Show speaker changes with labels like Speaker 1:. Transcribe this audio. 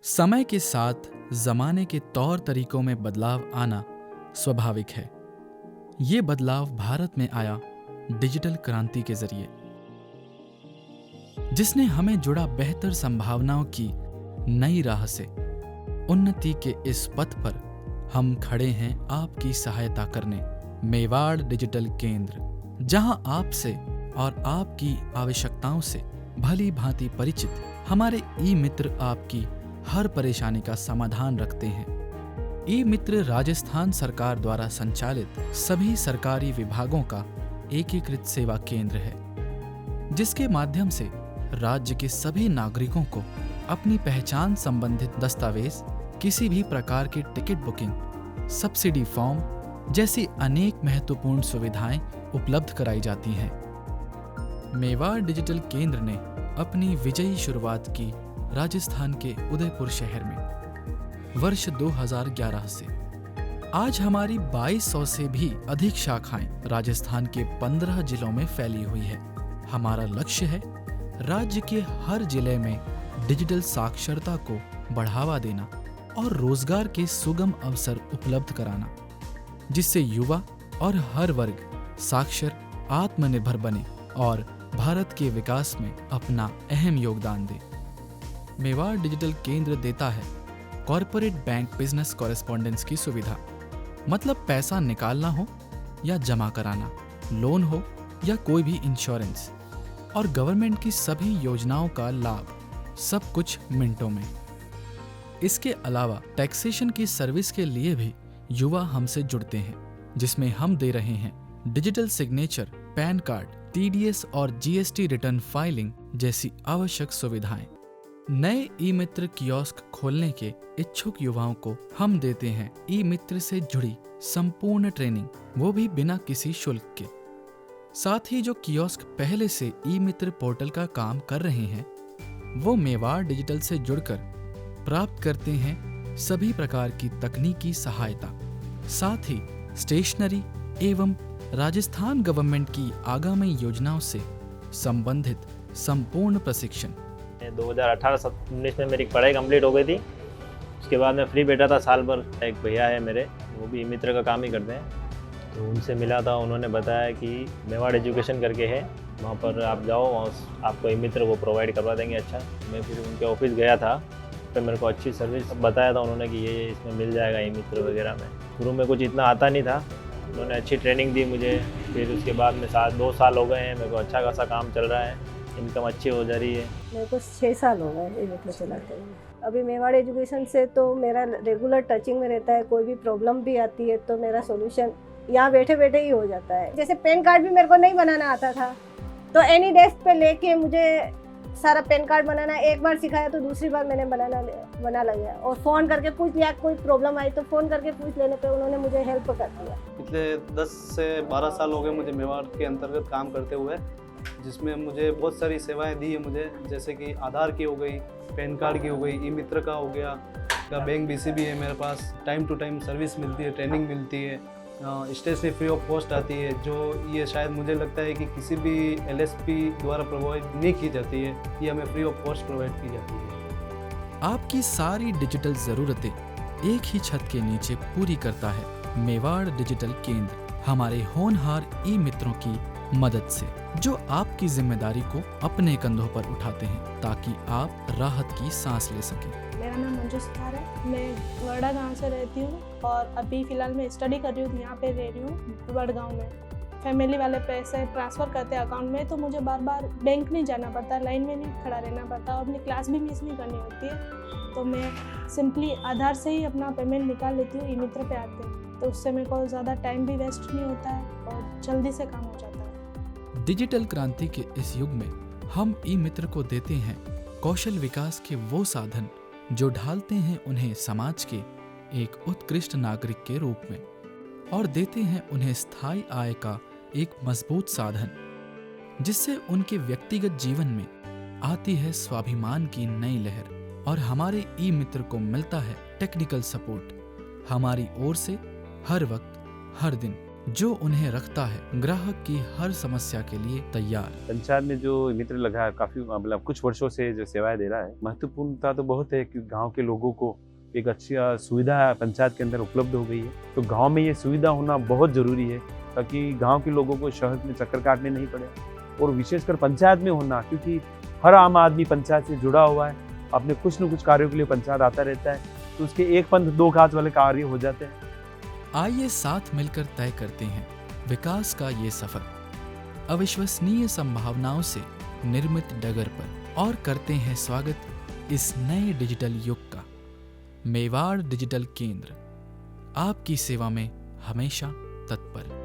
Speaker 1: समय के साथ जमाने के तौर तरीकों में बदलाव आना स्वाभाविक है। ये बदलाव भारत में आया डिजिटल क्रांति के जरिए, जिसने हमें जुड़ा बेहतर संभावनाओं की नई राह से। उन्नति के इस पथ पर हम खड़े हैं आपकी सहायता करने। मेवाड़ डिजिटल केंद्र, जहां आपसे और आपकी आवश्यकताओं से भली भांति परिचित हमारे ई मित्र आपकी हर परेशानी का समाधान रखते हैं। ई मित्र राजस्थान सरकार द्वारा संचालित सभी सरकारी विभागों का एकीकृत सेवा केंद्र है, जिसके माध्यम से राज्य के सभी नागरिकों को अपनी पहचान संबंधित दस्तावेज, किसी भी प्रकार की टिकट बुकिंग, सब्सिडी फॉर्म जैसी अनेक महत्वपूर्ण सुविधाएं उपलब्ध कराई जाती हैं। मेवाड़ डिजिटल केंद्र ने अपनी विजयी शुरुआत की राजस्थान के उदयपुर शहर में वर्ष 2011 से। आज हमारी 2200 से भी अधिक शाखाएं राजस्थान के 15 जिलों में फैली हुई है। हमारा लक्ष्य है राज्य के हर जिले में डिजिटल साक्षरता को बढ़ावा देना और रोजगार के सुगम अवसर उपलब्ध कराना, जिससे युवा और हर वर्ग साक्षर, आत्मनिर्भर बने और भारत के विकास में अपना अहम योगदान दे। मेवाड़ डिजिटल केंद्र देता है कॉर्पोरेट बैंक बिजनेस कॉरेस्पॉन्डेंस की सुविधा, मतलब पैसा निकालना हो या जमा कराना, लोन हो या कोई भी इंश्योरेंस, और गवर्नमेंट की सभी योजनाओं का लाभ, सब कुछ मिनटों में। इसके अलावा टैक्सेशन की सर्विस के लिए भी युवा हमसे जुड़ते हैं, जिसमें हम दे रहे हैं digital signature, pan card, TDS और GST रिटर्न फाइलिंग जैसी आवश्यक सुविधाएं। नए ई मित्र कियोस्क खोलने के इच्छुक युवाओं को हम देते हैं ई मित्र से जुड़ी संपूर्ण ट्रेनिंग, वो भी बिना किसी शुल्क के। साथ ही जो कियोस्क पहले से ई मित्र पोर्टल का काम कर रहे हैं, वो मेवाड़ डिजिटल से जुड़कर प्राप्त करते हैं सभी प्रकार की तकनीकी सहायता, साथ ही स्टेशनरी एवं राजस्थान गवर्नमेंट की आगामी योजनाओं से संबंधित संपूर्ण प्रशिक्षण।
Speaker 2: 2018-19 में मेरी पढ़ाई कंप्लीट हो गई थी। उसके बाद मैं फ्री बैठा था साल भर। एक भैया है मेरे, वो भी मित्र का काम ही करते हैं, तो उनसे मिला था। उन्होंने बताया कि मेवाड़ एजुकेशन करके है, वहाँ पर आप जाओ, वहाँ आपको ई मित्र वो प्रोवाइड करवा देंगे। अच्छा, मैं फिर उनके ऑफिस गया था, फिर मेरे को अच्छी सर्विस बताया था उन्होंने कि ये इसमें मिल जाएगा ई मित्र वगैरह में। शुरू में कुछ इतना आता नहीं था, उन्होंने अच्छी ट्रेनिंग दी मुझे। फिर उसके बाद में 2 साल हो गए हैं, मेरे को अच्छा खासा काम चल रहा है, इनकम अच्छी हो जा रही है।
Speaker 3: मेरे को 6 साल हो गए ये मित्र चलाते हुए। अभी मेवाड़ एजुकेशन से तो मेरा रेगुलर टचिंग में रहता है। कोई भी प्रॉब्लम भी आती है तो मेरा सॉल्यूशन यहाँ बैठे बैठे ही हो जाता है। जैसे पैन कार्ड भी मेरे को नहीं बनाना आता था, तो एनी डेस्क पे लेके मुझे सारा पैन कार्ड बनाना एक बार सिखाया, तो दूसरी बार मैंने बना लिया। और फ़ोन करके पूछ लिया, कोई प्रॉब्लम आई तो फ़ोन करके पूछ लेने पे उन्होंने मुझे हेल्प कर दिया।
Speaker 4: पिछले 10 से 12 साल हो गए मुझे मेवाड़ के अंतर्गत काम करते हुए, जिसमें मुझे बहुत सारी सेवाएं दी है मुझे, जैसे कि आधार की हो गई, पैन कार्ड की हो गई, ई मित्र का हो गया, बैंक BC भी है मेरे पास। टाइम टू टाइम सर्विस मिलती है, ट्रेनिंग मिलती है, स्टेशनरी फ्री ऑफ कॉस्ट आती है, जो ये शायद मुझे लगता है कि किसी भी LSP द्वारा प्रोवाइड नहीं की जाती है, ये हमें फ्री ऑफ कॉस्ट प्रोवाइड की जाती है।
Speaker 1: आपकी सारी डिजिटल जरूरतें एक ही छत के नीचे पूरी करता है मेवाड़ डिजिटल केंद्र, हमारे होनहार ई मित्रों की मदद से, जो आपकी जिम्मेदारी को अपने कंधों पर उठाते हैं ताकि आप राहत की सांस ले सकें।
Speaker 5: मेरा नाम मंजू सितार है, मैं वड़ा गांव से रहती हूँ और अभी फ़िलहाल मैं स्टडी कर रही हूँ, यहाँ पे रह रही हूँ वड़गांव में। फैमिली वाले पैसे ट्रांसफ़र करते हैं अकाउंट में, तो मुझे बार बार बैंक नहीं जाना पड़ता, लाइन में नहीं खड़ा रहना पड़ता, और अपनी क्लास भी मिस नहीं करनी होती है। तो मैं सिंपली आधार से ही अपना पेमेंट निकाल लेती हूँ ई मित्र पे आते हैं, तो उससे मेरे को ज़्यादा टाइम भी वेस्ट नहीं होता है और जल्दी से काम हो जाता है।
Speaker 1: डिजिटल क्रांति के इस युग में हम ई मित्र को देते हैं कौशल विकास के वो साधन जो ढालते हैं उन्हें समाज के एक उत्कृष्ट नागरिक के रूप में, और देते हैं उन्हें स्थायी आय का एक मजबूत साधन, जिससे उनके व्यक्तिगत जीवन में आती है स्वाभिमान की नई लहर। और हमारे ई मित्र को मिलता है टेक्निकल सपोर्ट हमारी ओर से हर वक्त, हर दिन। जो उन्हें रखता है ग्राहक की हर समस्या के लिए तैयार।
Speaker 6: पंचायत में जो मित्र लगा है काफी मतलब कुछ वर्षों से जो सेवाएं दे रहा है, महत्वपूर्णता तो बहुत है कि गांव के लोगों को एक अच्छी सुविधा पंचायत के अंदर उपलब्ध हो गई है। तो गांव में ये सुविधा होना बहुत जरूरी है ताकि गांव के लोगों को शहर में चक्कर काटने नहीं पड़े, और विशेषकर पंचायत में होना, क्योंकि हर आम आदमी पंचायत से जुड़ा हुआ है, अपने कुछ न कुछ कार्यों के लिए पंचायत आता रहता है, तो उसके एक पंथ दो काज वाले कार्य हो जाते हैं।
Speaker 1: आइए साथ मिलकर तय करते हैं विकास का ये सफर, अविश्वसनीय संभावनाओं से निर्मित डगर पर, और करते हैं स्वागत इस नए डिजिटल युग का। मेवाड़ डिजिटल केंद्र आपकी सेवा में हमेशा तत्पर।